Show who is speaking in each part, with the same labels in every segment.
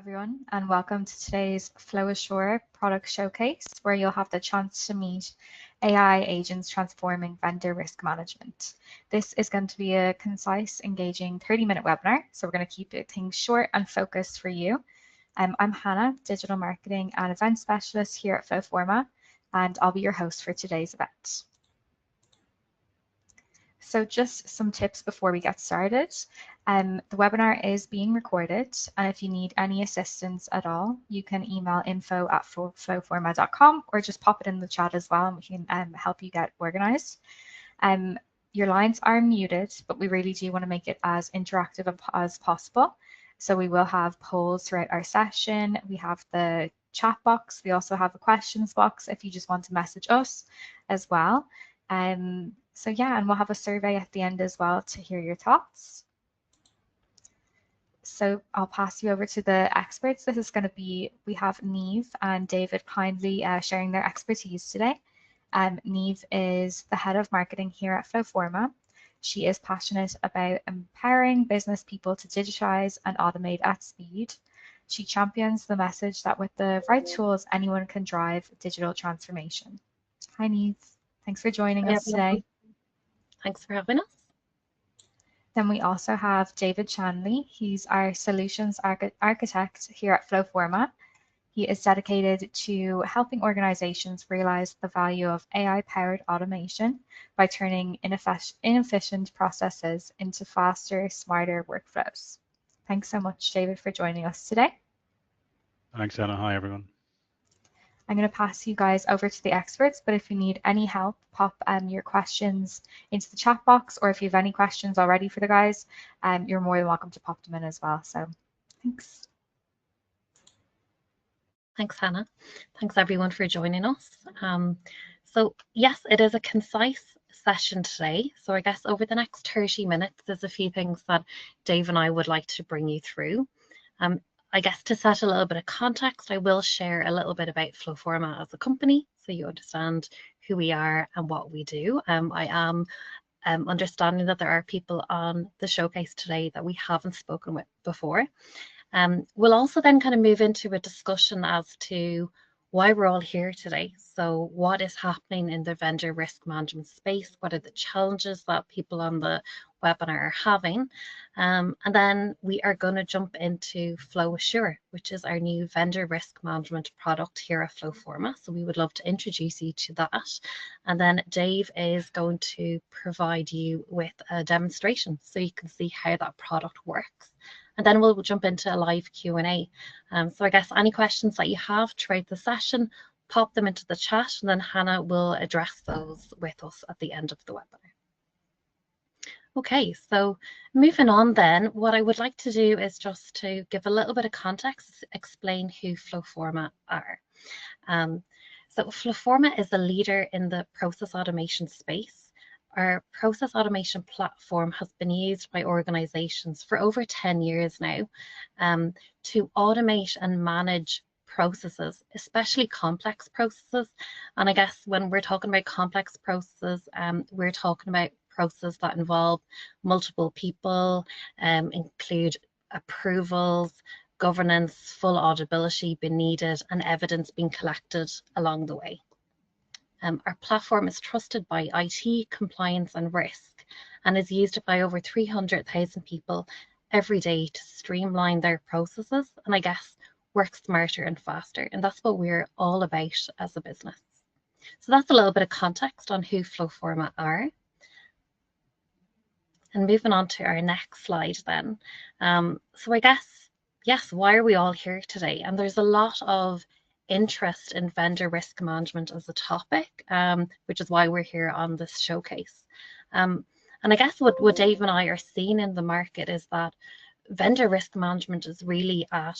Speaker 1: everyone, and welcome to today's FlowAssure product showcase, where you'll have the chance to meet AI agents transforming vendor risk management. This is going to be a concise, engaging 30-minute webinar, so we're going to keep things short and focused for you. I'm Hannah, Digital Marketing and Event Specialist here at FlowForma, and I'll be your host for today's event. So just some tips before we get started. The webinar is being recorded, and if you need any assistance at all, you can email info@flowforma.com or just pop it in the chat as well, and we can help you get organized. Your lines are muted, but we really do want to make it as interactive as possible. So we will have polls throughout our session. We have the chat box. We also have a questions box if you just want to message us as well. So yeah, and we'll have a survey at the end as well to hear your thoughts. So I'll pass you over to the experts. This is going to be, we have Neve and David kindly sharing their expertise today. Neve is the head of marketing here at FlowForma. She is passionate about empowering business people to digitize and automate at speed. She champions the message that with the right tools, anyone can drive digital transformation. Hi, Neve. Thanks for joining us today.
Speaker 2: Thanks for having us.
Speaker 1: Then we also have David Chanley. He's our solutions architect here at FlowForma. He is dedicated to helping organizations realize the value of AI-powered automation by turning inefficient processes into faster, smarter workflows. Thanks so much, David, for joining us today.
Speaker 3: Thanks, Anna. Hi, everyone.
Speaker 1: I'm going to pass you guys over to the experts, but if you need any help, pop your questions into the chat box, or if you have any questions already for the guys, you're more than welcome to pop them in as well. So thanks.
Speaker 2: Thanks, Hannah. Thanks, everyone, for joining us. So yes, it is a concise session today. So I guess over the next 30 minutes, there's a few things that Dave and I would like to bring you through. I guess to set a little bit of context, I will share a little bit about FlowForma as a company, so you understand who we are and what we do. I am understanding that there are people on the showcase today that we haven't spoken with before. We'll also then kind of move into a discussion as to why we're all here today. So what is happening in the vendor risk management space? What are the challenges that people on the webinar are having? And then we are going to jump into FlowAssure, which is our new vendor risk management product here at FlowForma. So we would love to introduce you to that. And then Dave is going to provide you with a demonstration so you can see how that product works. And then we'll jump into a live Q&A. So I guess any questions that you have throughout the session, pop them into the chat, and then Hannah will address those with us at the end of the webinar. Okay, so moving on then, what I would like to do is just to give a little bit of context, explain who FlowForma are. So FlowForma is a leader in the process automation space. Our process automation platform has been used by organizations for over 10 years now to automate and manage processes, especially complex processes. And I guess when we're talking about complex processes, we're talking about processes that involve multiple people, include approvals, governance, full auditability being needed, and evidence being collected along the way. Our platform is trusted by IT, compliance and risk, and is used by over 300,000 people every day to streamline their processes and I guess work smarter and faster. And that's what we're all about as a business. So that's a little bit of context on who FlowForma are. And moving on to our next slide then. So I guess, yes, why are we all here today? And there's a lot of interest in vendor risk management as a topic, which is why we're here on this showcase. And I guess what Dave and I are seeing in the market is that vendor risk management is really at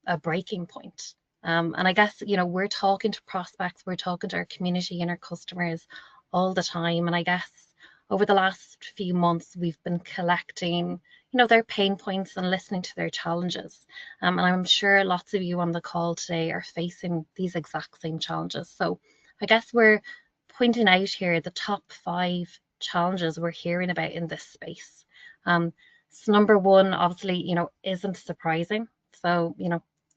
Speaker 2: a breaking point. And I guess, you know, we're talking to prospects, we're talking to our community and our customers all the time. And I guess over the last few months, we've been collecting their pain points and listening to their challenges. And I'm sure lots of you on the call today are facing these exact same challenges. So I guess we're pointing out here the top 5 challenges we're hearing about in this space. So number one, obviously, isn't surprising. So,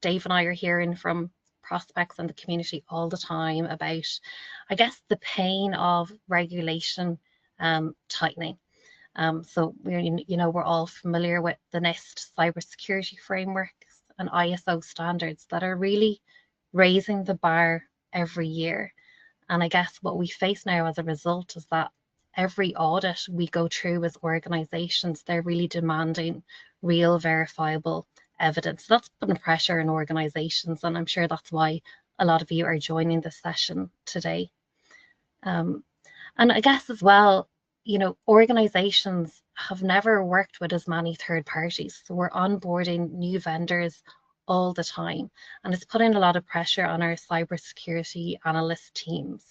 Speaker 2: Dave and I are hearing from prospects and the community all the time about, I guess, the pain of regulation tightening. So we're all familiar with the NIST cybersecurity frameworks and ISO standards that are really raising the bar every year. And I guess what we face now as a result is that every audit we go through as organizations, they're really demanding real verifiable evidence. That's putting pressure on organizations, and I'm sure that's why a lot of you are joining this session today. And I guess as well, organizations have never worked with as many third parties. So we're onboarding new vendors all the time, and it's putting a lot of pressure on our cybersecurity analyst teams.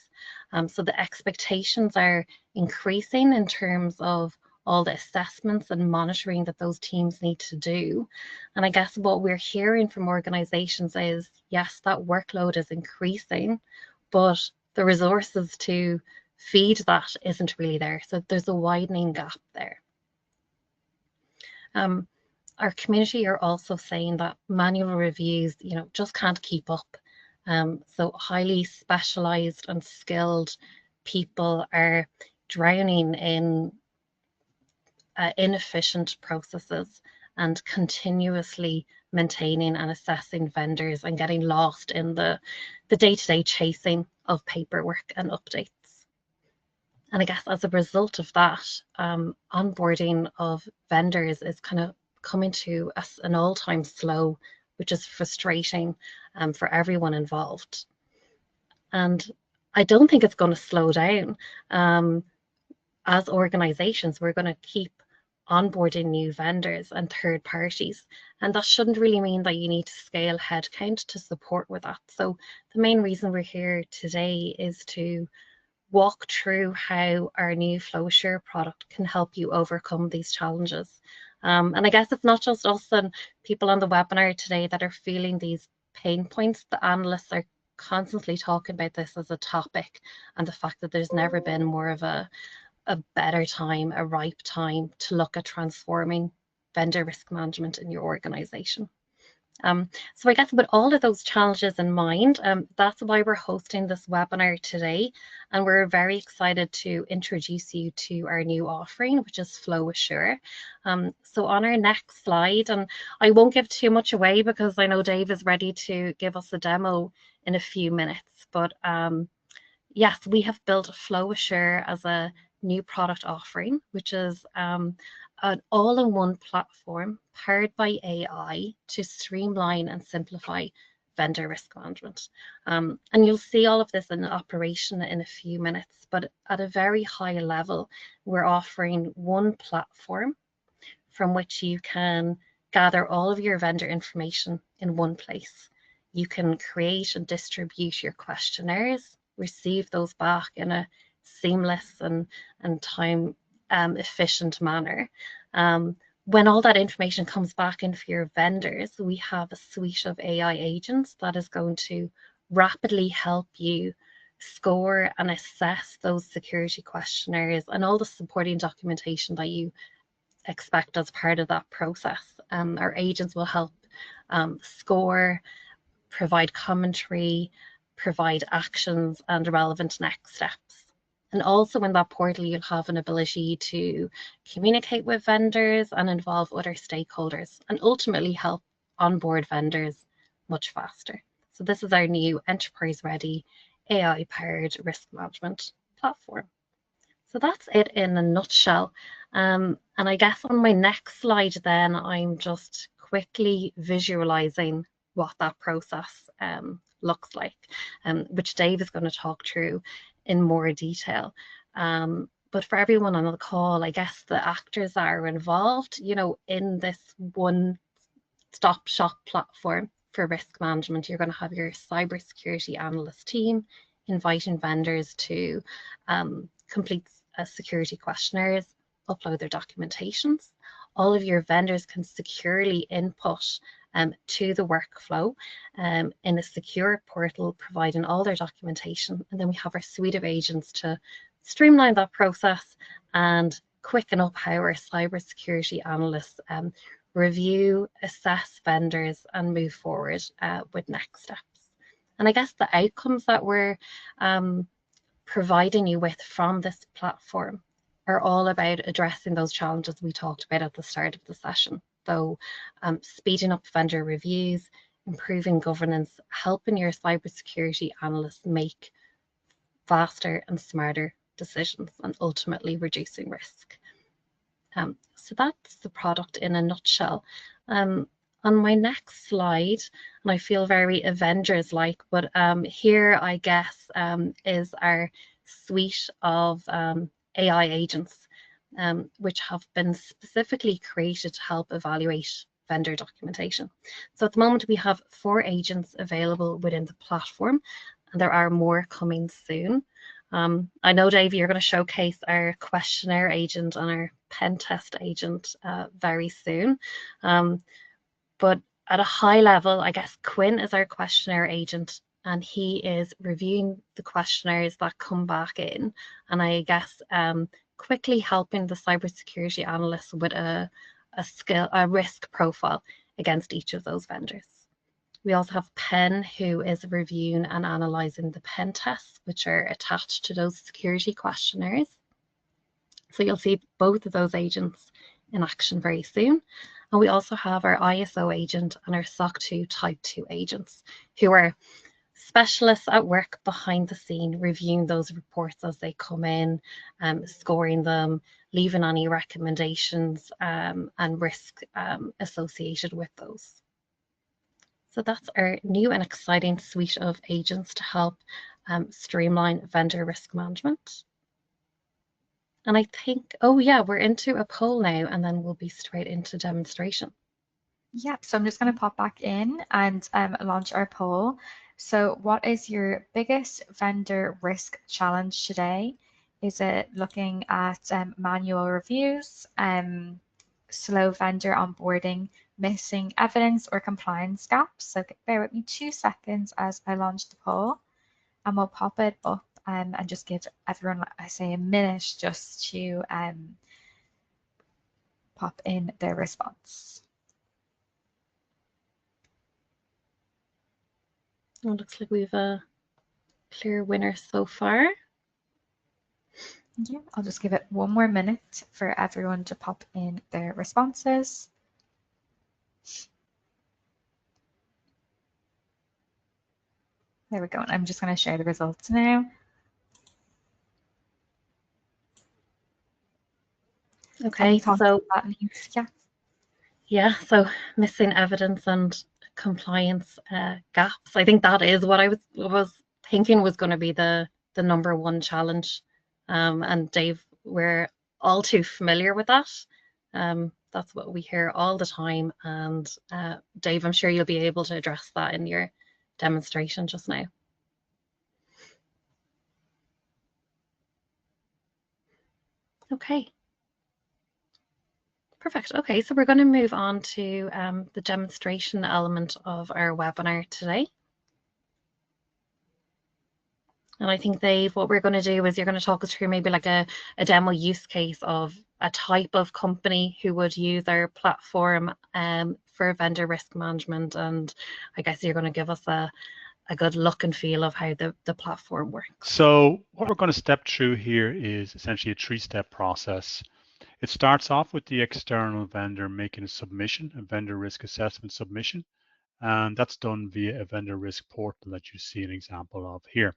Speaker 2: So the expectations are increasing in terms of all the assessments and monitoring that those teams need to do. And I guess what we're hearing from organizations is, yes, that workload is increasing, but the resources to feed that isn't really there. So there's a widening gap there. Our community are also saying that manual reviews, just can't keep up. So highly specialized and skilled people are drowning in inefficient processes and continuously maintaining and assessing vendors and getting lost in the day-to-day chasing of paperwork and updates. And I guess as a result of that, onboarding of vendors is kind of coming to an all-time slow, which is frustrating for everyone involved. And I don't think it's going to slow down. As organizations, we're going to keep onboarding new vendors and third parties. And that shouldn't really mean that you need to scale headcount to support with that. So the main reason we're here today is to walk through how our new FlowAssure product can help you overcome these challenges. And I guess it's not just us and people on the webinar today that are feeling these pain points. The analysts are constantly talking about this as a topic, and the fact that there's never been more of a better time, a ripe time to look at transforming vendor risk management in your organization. So I guess with all of those challenges in mind, that's why we're hosting this webinar today. And we're very excited to introduce you to our new offering, which is FlowAssure. So on our next slide, and I won't give too much away because I know Dave is ready to give us a demo in a few minutes. But yes, we have built FlowAssure as a new product offering, which is an all-in-one platform powered by AI to streamline and simplify vendor risk management. And you'll see all of this in operation in a few minutes, but at a very high level, we're offering one platform from which you can gather all of your vendor information in one place. You can create and distribute your questionnaires, receive those back in a seamless and time efficient manner. When all that information comes back in for your vendors, we have a suite of AI agents that is going to rapidly help you score and assess those security questionnaires and all the supporting documentation that you expect as part of that process. Our agents will help score, provide commentary, provide actions and relevant next steps. And also in that portal, you'll have an ability to communicate with vendors and involve other stakeholders and ultimately help onboard vendors much faster. So this is our new enterprise-ready AI-powered risk management platform. So that's it in a nutshell. And I guess on my next slide then, I'm just quickly visualizing what that process looks like, which Dave is going to talk through in more detail. But for everyone on the call, I guess the actors that are involved, in this one-stop shop platform for risk management, you're going to have your cybersecurity analyst team inviting vendors to complete security questionnaires, upload their documentations. All of your vendors can securely input to the workflow in a secure portal, providing all their documentation. And then we have our suite of agents to streamline that process and quicken up how our cybersecurity analysts review, assess vendors, and move forward with next steps. And I guess the outcomes that we're providing you with from this platform are all about addressing those challenges we talked about at the start of the session. So speeding up vendor reviews, improving governance, helping your cybersecurity analysts make faster and smarter decisions, and ultimately reducing risk. So that's the product in a nutshell. On my next slide, and I feel very Avengers-like, but here I guess is our suite of AI agents, which have been specifically created to help evaluate vendor documentation. So at the moment we have 4 agents available within the platform, and there are more coming soon. I know, Dave, you're going to showcase our questionnaire agent and our pen test agent very soon. But at a high level, I guess Quinn is our questionnaire agent, and he is reviewing the questionnaires that come back in, and I guess quickly helping the cybersecurity analysts with a risk profile against each of those vendors. We also have Pen, who is reviewing and analysing the pen tests, which are attached to those security questionnaires. So you'll see both of those agents in action very soon. And we also have our ISO agent and our SOC 2 Type 2 agents, who are specialists at work behind the scene, reviewing those reports as they come in, scoring them, leaving any recommendations and risk associated with those. So that's our new and exciting suite of agents to help streamline vendor risk management. And I think, oh yeah, we're into a poll now, and then we'll be straight into demonstration.
Speaker 1: Yeah, so I'm just going to pop back in and launch our poll. So what is your biggest vendor risk challenge today? Is it looking at manual reviews, slow vendor onboarding, missing evidence, or compliance gaps? So bear with me 2 seconds as I launch the poll, and we'll pop it up and just give everyone, I say, a minute just to pop in their response.
Speaker 2: It looks like we've a clear winner so far.
Speaker 1: Yeah, I'll just give it 1 more minute for everyone to pop in their responses. There we go. I'm just going to share the results now.
Speaker 2: Okay, so
Speaker 1: that means,
Speaker 2: yeah, so missing evidence and compliance gaps. I think that is what I was thinking was going to be the #1 challenge. And Dave, we're all too familiar with that. That's what we hear all the time. And Dave, I'm sure you'll be able to address that in your demonstration just now. Okay. Perfect. Okay, so we're going to move on to the demonstration element of our webinar today. And I think, Dave, what we're going to do is you're going to talk us through maybe like a demo use case of a type of company who would use our platform for vendor risk management. And I guess you're going to give us a good look and feel of how the platform works.
Speaker 3: So what we're going to step through here is essentially a 3-step process. It starts off with the external vendor making a submission, a vendor risk assessment submission, and that's done via a vendor risk portal that you see an example of here.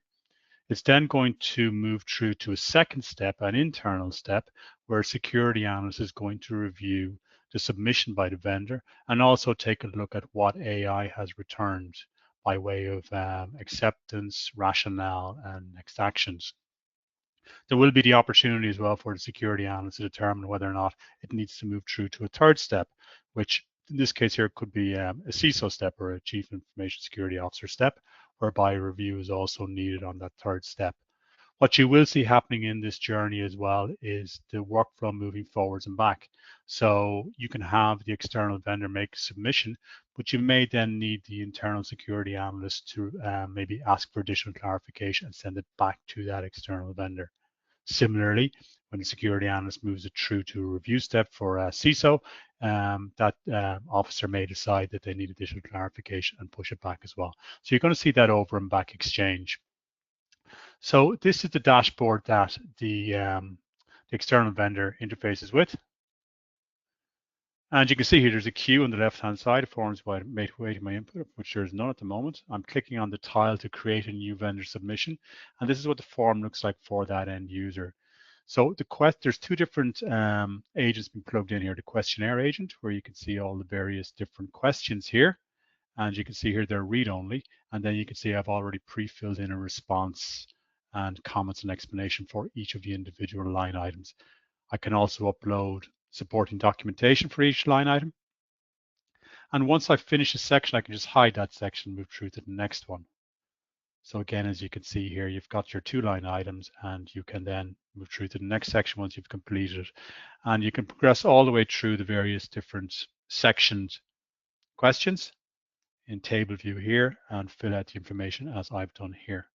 Speaker 3: It's then going to move through to a second step, an internal step, where a security analyst is going to review the submission by the vendor and also take a look at what AI has returned by way of acceptance, rationale, and next actions. There will be the opportunity as well for the security analyst to determine whether or not it needs to move through to a third step, which in this case here could be a CISO step or a Chief Information Security Officer step, whereby a review is also needed on that third step. What you will see happening in this journey as well is the workflow moving forwards and back. So you can have the external vendor make a submission, but you may then need the internal security analyst to maybe ask for additional clarification and send it back to that external vendor. Similarly, when the security analyst moves it through to a review step for CISO, that officer may decide that they need additional clarification and push it back as well. So you're going to see that over and back exchange. So this is the dashboard that the external vendor interfaces with. And you can see here there's a queue on the left-hand side of forms waiting my input, which there is none at the moment. I'm clicking on the tile to create a new vendor submission. And this is what the form looks like for that end user. So there's two different agents being plugged in here. The questionnaire agent, where you can see all the various different questions here. And you can see here they're read-only. And then you can see I've already pre-filled in a response and comments and explanation for each of the individual line items. I can also upload supporting documentation for each line item. And once I finish a section, I can just hide that section and move through to the next one. So again, as you can see here, you've got your 2 line items and you can then move through to the next section once you've completed it. And you can progress all the way through the various different sectioned questions in table view here and fill out the information as I've done here.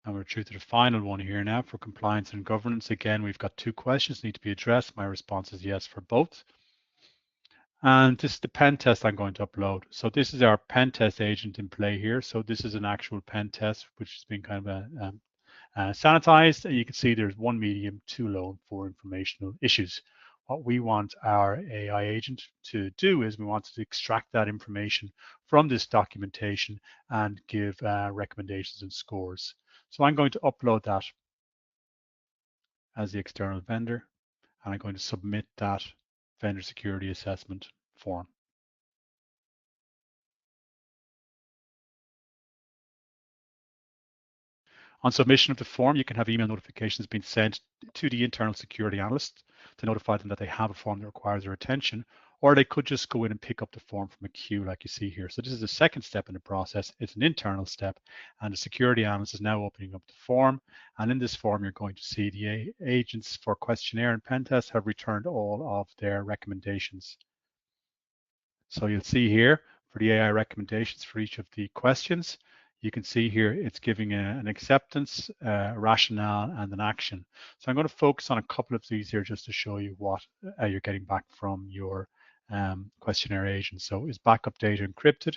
Speaker 3: And we're through to the final one here now for compliance and governance. Again, we've got 2 questions need to be addressed. My response is yes for both. And this is the pen test I'm going to upload. So this is our pen test agent in play here. So this is an actual pen test, which has been kind of sanitized. And you can see there's 1 medium, 2 low, and 4 informational issues. What we want our AI agent to do is we want to extract that information from this documentation and give recommendations and scores. So I'm going to upload that as the external vendor, and I'm going to submit that vendor security assessment form. On submission of the form, you can have email notifications being sent to the internal security analyst to notify them that they have a form that requires their attention, or they could just go in and pick up the form from a queue like you see here. So this is the second step in the process. It's an internal step, and the security analyst is now opening up the form. And in this form, you're going to see the agents for questionnaire and pen test have returned all of their recommendations. So you'll see here for the AI recommendations for each of the questions, you can see here it's giving an acceptance, a rationale, and an action. So I'm going to focus on a couple of these here just to show you what you're getting back from your questionnaire agent. So is backup data encrypted?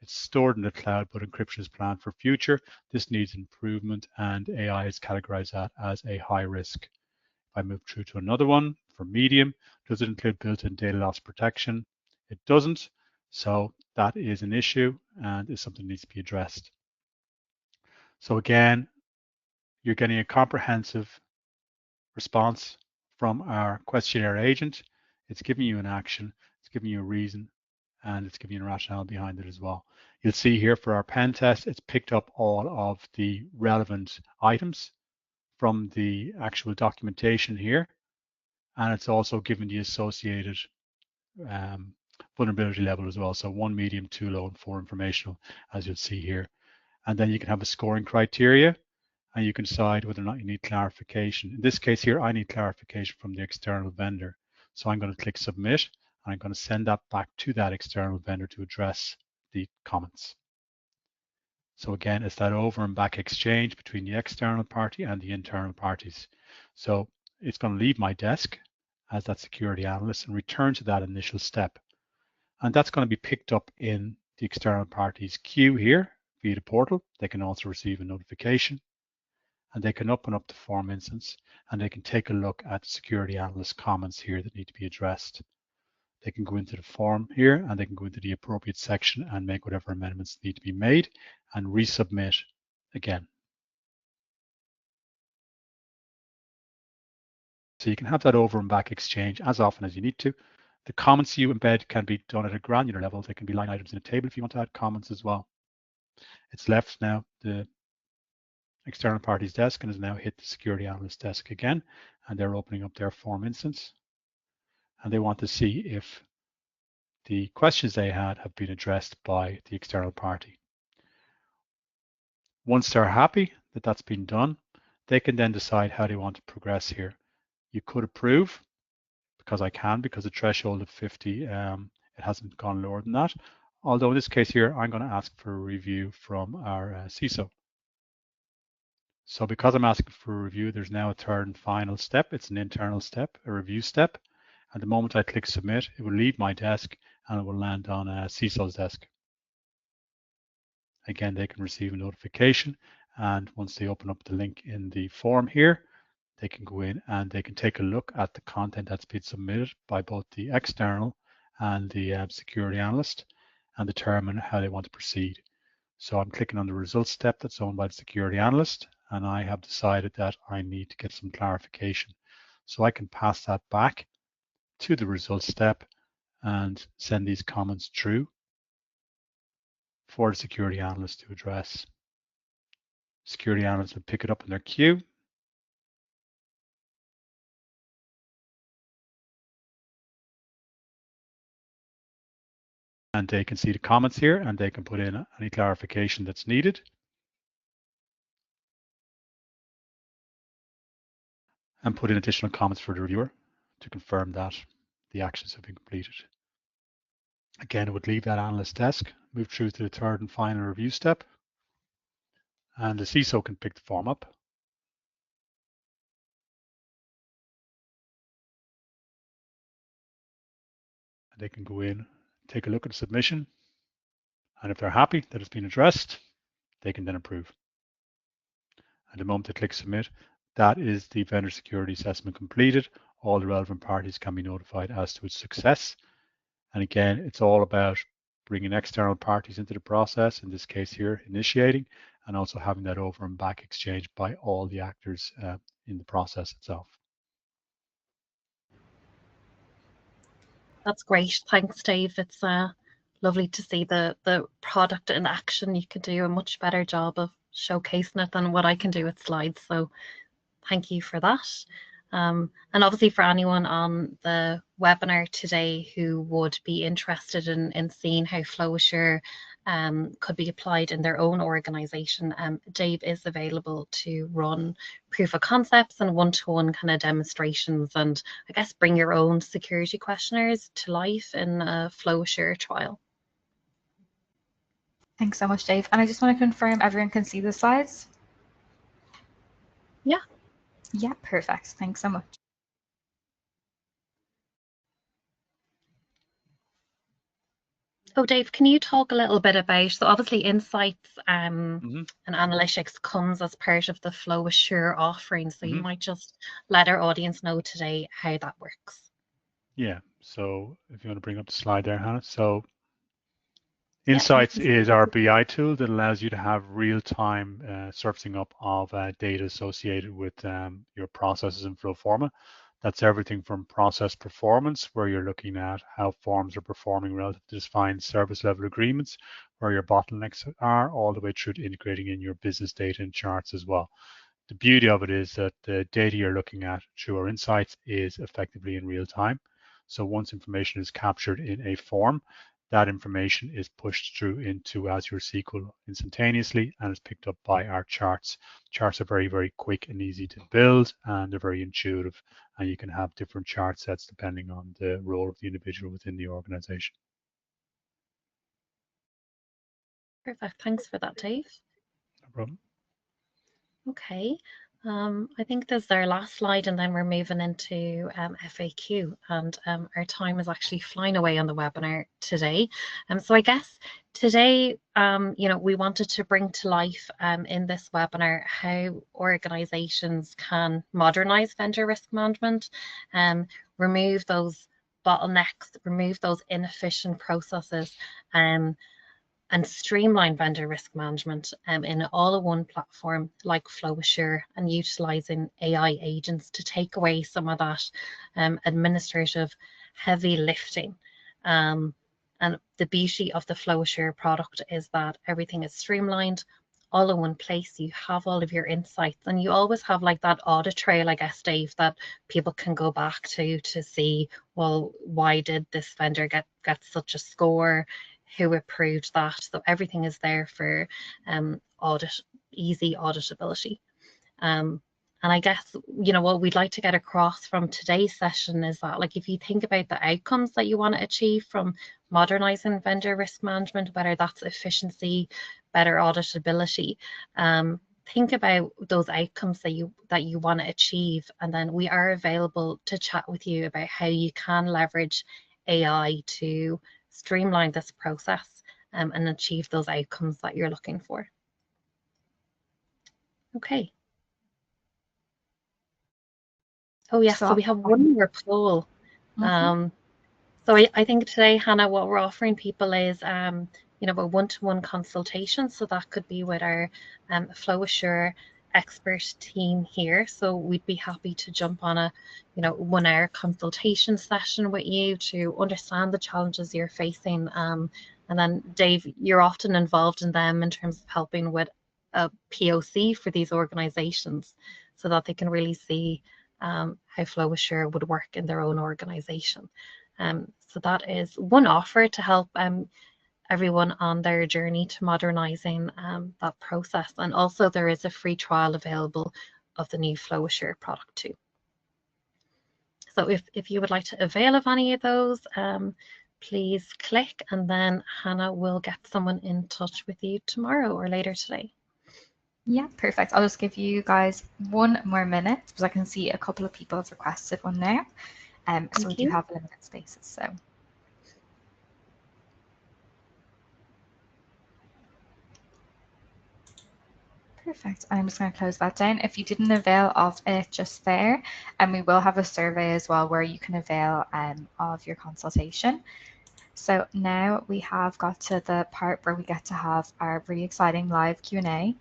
Speaker 3: It's stored in the cloud, but encryption is planned for future. This needs improvement, and AI has categorized that as a high risk. If I move through to another one for medium, does it include built-in data loss protection? It doesn't. So that is an issue and is something that needs to be addressed. So again, you're getting a comprehensive response from our questionnaire agent. It's giving you an action, it's giving you a reason, and it's giving you a rationale behind it as well. You'll see here for our pen test, it's picked up all of the relevant items from the actual documentation here, and it's also given the associated vulnerability level as well. So 1 medium, 2 low, and 4 informational, as you'll see here. And then you can have a scoring criteria, and you can decide whether or not you need clarification. In this case here, I need clarification from the external vendor. So I'm going to click submit, and I'm going to send that back to that external vendor to address the comments. So again, it's that over and back exchange between the external party and the internal parties. So it's going to leave my desk as that security analyst and return to that initial step. And that's going to be picked up in the external party's queue here via the portal. They can also receive a notification, and they can open up the form instance, and they can take a look at the security analyst comments here that need to be addressed. They can go into the form here, and they can go into the appropriate section and make whatever amendments need to be made and resubmit again. So you can have that over and back exchange as often as you need to. The comments you embed can be done at a granular level. They can be line items in a table if you want to add comments as well. It's left now the external party's desk and has now hit the security analyst desk again, and they're opening up their form instance. And they want to see if the questions they had have been addressed by the external party. Once they're happy that that's been done, they can then decide how they want to progress here. You could approve, because I can, because the threshold of 50, it hasn't gone lower than that. Although in this case here, I'm going to ask for a review from our CISO. So because I'm asking for a review, there's now a third and final step. It's an internal step, a review step. And the moment I click submit, it will leave my desk and it will land on a CISO's desk. Again, they can receive a notification, and once they open up the link in the form here, they can go in and they can take a look at the content that's been submitted by both the external and the security analyst and determine how they want to proceed. So I'm clicking on the results step that's owned by the security analyst, and I have decided that I need to get some clarification. So I can pass that back to the results step and send these comments through for the security analyst to address. Security analysts will pick it up in their queue. And they can see the comments here and they can put in any clarification that's needed. And put in additional comments for the reviewer to confirm that the actions have been completed. Again, it would leave that analyst desk, move through to the third and final review step, and the CISO can pick the form up. And they can go in, take a look at the submission, and if they're happy that it's been addressed, they can then approve. And the moment they click submit, that is the vendor security assessment completed. All the relevant parties can be notified as to its success. And again, it's all about bringing external parties into the process, in this case here, initiating, and also having that over and back exchange by all the actors in the process itself.
Speaker 2: That's great. Thanks, Dave. It's lovely to see the product in action. You could do a much better job of showcasing it than what I can do with slides. So thank you for that. And obviously for anyone on the webinar today who would be interested in seeing how FlowAssure could be applied in their own organization, Dave is available to run proof of concepts and one-to-one kind of demonstrations, and I guess bring your own security questionnaires to life in a FlowAssure trial.
Speaker 1: Thanks so much, Dave. And I just want to confirm everyone can see the slides?
Speaker 2: Yeah.
Speaker 1: Yeah, perfect. Thanks so much.
Speaker 2: Oh, Dave, can you talk a little bit about, so obviously insights and analytics comes as part of the FlowAssure offering. So you might just let our audience know today how that works.
Speaker 3: Yeah, so if you want to bring up the slide there, Hannah. So Insights is our BI tool that allows you to have real-time surfacing up of data associated with your processes in FlowForma. That's everything from process performance, where you're looking at how forms are performing relative to defined service level agreements, where your bottlenecks are, all the way through to integrating in your business data and charts as well. The beauty of it is that the data you're looking at through our insights is effectively in real time. So once information is captured in a form, that information is pushed through into Azure SQL instantaneously and is picked up by our charts. Charts are very, very quick and easy to build, and they're very intuitive, and you can have different chart sets depending on the role of the individual within the organization.
Speaker 2: Perfect. Thanks for that, Dave.
Speaker 3: No problem.
Speaker 2: Okay. I think this is our last slide, and then we're moving into FAQ, and our time is actually flying away on the webinar today. So I guess today, we wanted to bring to life in this webinar how organizations can modernize vendor risk management, remove those bottlenecks, remove those inefficient processes, and streamline vendor risk management in an all-in-one platform like FlowAssure, and utilising AI agents to take away some of that administrative heavy lifting. And the beauty of the FlowAssure product is that everything is streamlined, all in one place. You have all of your insights, and you always have like that audit trail, I guess, Dave, that people can go back to see, well, why did this vendor get such a score? Who approved that? So everything is there for easy auditability. And I guess, what we'd like to get across from today's session is that, like, if you think about the outcomes that you want to achieve from modernizing vendor risk management, whether that's efficiency, better auditability, think about those outcomes that you want to achieve, and then we are available to chat with you about how you can leverage AI to streamline this process and achieve those outcomes that you're looking for. Okay. Oh yes, so we have one more poll. So I think today, Hannah, what we're offering people is a one-to-one consultation. So that could be with our FlowAssure expert team here. So we'd be happy to jump on a 1-hour consultation session with you to understand the challenges you're facing. And then Dave, you're often involved in them in terms of helping with a POC for these organizations so that they can really see how FlowAssure would work in their own organization. So that is one offer to help everyone on their journey to modernising that process. And also there is a free trial available of the new FlowAssure product too. So if you would like to avail of any of those, please click, and then Hannah will get someone in touch with you tomorrow or later today.
Speaker 1: Yeah, perfect. I'll just give you guys 1 more minute because I can see a couple of people have requested one now. So we do have limited spaces. So. Perfect. I'm just going to close that down. If you didn't avail of it just there, and we will have a survey as well where you can avail of your consultation. So now we have got to the part where we get to have our really exciting live Q&A.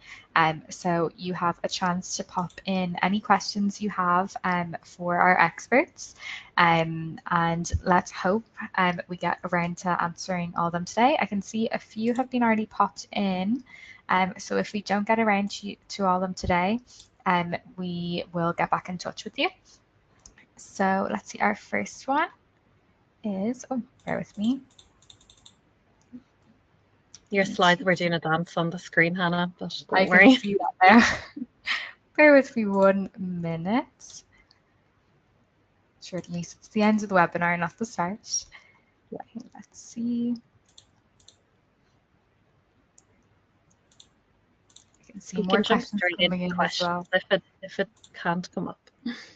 Speaker 1: So you have a chance to pop in any questions you have for our experts. And let's hope we get around to answering all of them today. I can see a few have been already popped in. So if we don't get around to all of them today, we will get back in touch with you. So let's see, our first one is, oh, bear with me.
Speaker 2: Your slides were doing a dance on the screen, Hannah, but don't worry.
Speaker 1: I can see that now. Bear with me 1 minute. Sure, at least it's the end of the webinar, not the start. Okay, let's see. I can see
Speaker 2: you
Speaker 1: more
Speaker 2: can
Speaker 1: questions coming in as well.
Speaker 2: If it can't come up.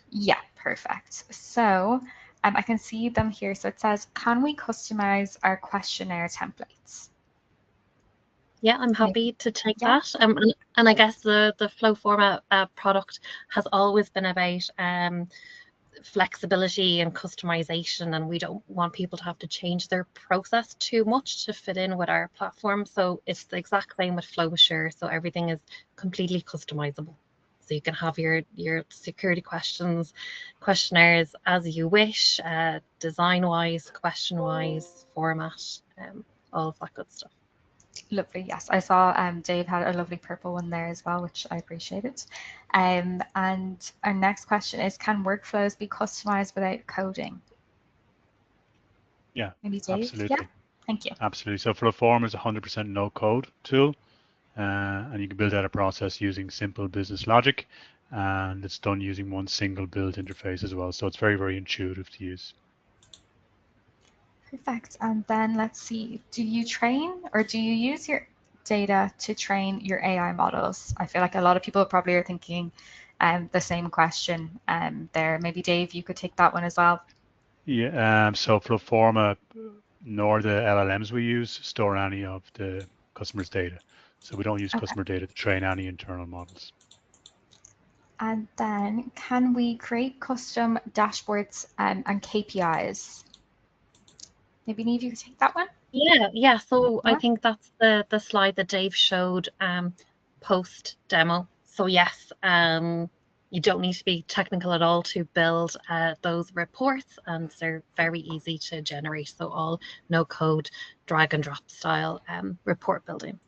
Speaker 1: Yeah, perfect. So I can see them here. So it says, can we customize our questionnaire templates?
Speaker 2: Yeah, I'm happy to take that. And I guess the FlowForma product has always been about flexibility and customization, and we don't want people to have to change their process too much to fit in with our platform. So it's the exact same with FlowAssure. So everything is completely customizable. So you can have your security questionnaires as you wish, design-wise, question-wise, format, all of that good stuff.
Speaker 1: Lovely. Yes, I saw Dave had a lovely purple one there as well, which I appreciated. And our next question is, can workflows be customized without coding?
Speaker 3: Yeah,
Speaker 1: maybe Dave?
Speaker 3: Absolutely.
Speaker 1: Yeah, thank you.
Speaker 3: Absolutely. So FlowForma is a 100% no-code tool, and you can build out a process using simple business logic, and it's done using one single build interface as well. So it's very, very intuitive to use.
Speaker 1: Perfect. And then let's see, do you train or do you use your data to train your AI models? I feel like a lot of people probably are thinking the same question there. Maybe Dave, you could take that one as well.
Speaker 3: Yeah, so FlowForma nor the LLMs we use store any of the customer's data. So we don't use customer data to train any internal models.
Speaker 1: And then can we create custom dashboards and KPIs? Maybe Neve, you could take that one?
Speaker 2: Yeah. So I think that's the slide that Dave showed post demo. So yes, you don't need to be technical at all to build those reports, and they're very easy to generate. So all no code, drag and drop style report building.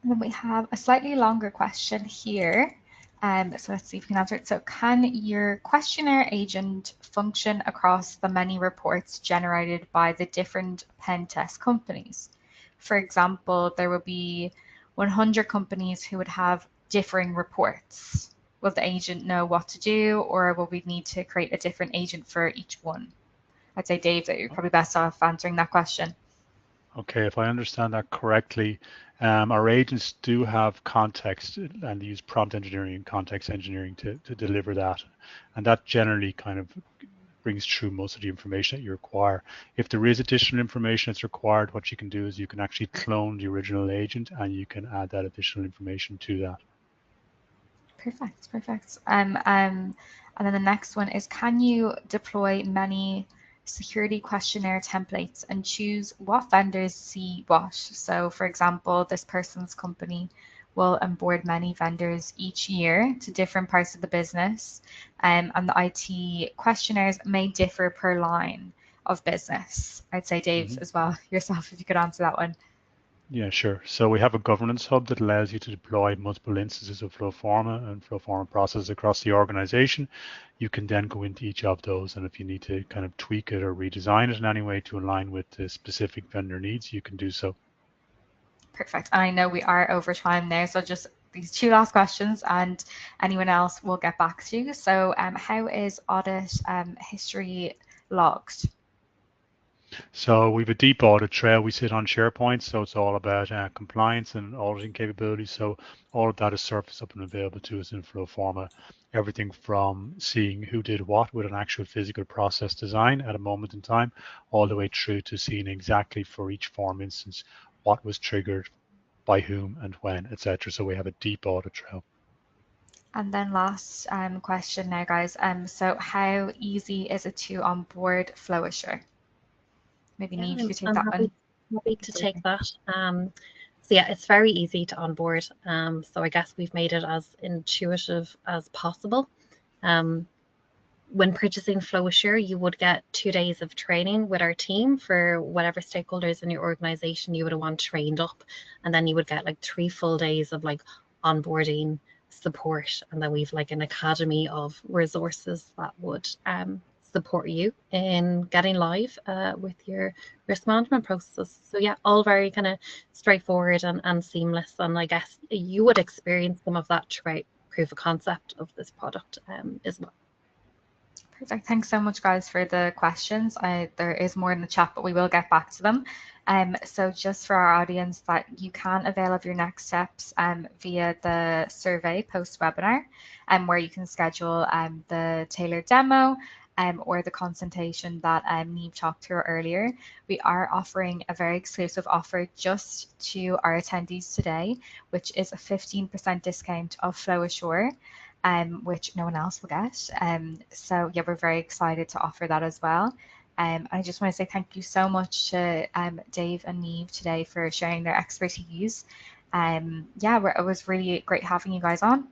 Speaker 1: And then we have a slightly longer question here. So let's see if we can answer it. So can your questionnaire agent function across the many reports generated by the different pen test companies? For example, there will be 100 companies who would have differing reports. Will the agent know what to do, or will we need to create a different agent for each one? I'd say, Dave, that you're probably best off answering that question.
Speaker 3: Okay, if I understand that correctly, Our agents do have context and use prompt engineering and context engineering to deliver that. And that generally kind of brings through most of the information that you require. If there is additional information that's required, what you can do is you can actually clone the original agent and you can add that additional information to that.
Speaker 1: Perfect, perfect. And then the next one is, can you deploy many security questionnaire templates and choose what vendors see what? So for example, this person's company will onboard many vendors each year to different parts of the business, and the IT questionnaires may differ per line of business. I'd say Dave as well, yourself, if you could answer that one.
Speaker 3: Yeah, sure. So we have a governance hub that allows you to deploy multiple instances of FlowForma and FlowForma processes across the organization. You can then go into each of those, and if you need to kind of tweak it or redesign it in any way to align with the specific vendor needs, you can do so.
Speaker 1: Perfect. And I know we are over time now, so just these two last questions, and anyone else will get back to you. So how is audit history logged?
Speaker 3: So we have a deep audit trail. We sit on SharePoint, so it's all about compliance and auditing capabilities. So all of that is surfaced up and available to us in FlowForma. Everything from seeing who did what with an actual physical process design at a moment in time, all the way through to seeing exactly for each form instance what was triggered by whom and when, etc. So we have a deep audit trail.
Speaker 1: And then last question now, guys. So how easy is it to onboard FlowAssure? Maybe Niamh, you could take
Speaker 2: I'm
Speaker 1: that
Speaker 2: happy to take that. So yeah, it's very easy to onboard. So I guess we've made it as intuitive as possible. When purchasing FlowAssure, you would get 2 days of training with our team for whatever stakeholders in your organization you would want trained up, and then you would get like 3 full days of like onboarding support, and then we've like an academy of resources that would support you in getting live with your risk management processes. So yeah, all very kind of straightforward and seamless, and I guess you would experience some of that throughout proof of concept of this product as well.
Speaker 1: Perfect. Thanks so much, guys, for the questions. There is more in the chat, but we will get back to them. So just for our audience, that you can avail of your next steps via the survey post-webinar, where you can schedule the tailored demo or the consultation that Niamh talked through earlier. We are offering a very exclusive offer just to our attendees today, which is a 15% discount of FlowAssure, which no one else will get. So yeah, we're very excited to offer that as well. I just want to say thank you so much to Dave and Niamh today for sharing their expertise. Yeah, it was really great having you guys on.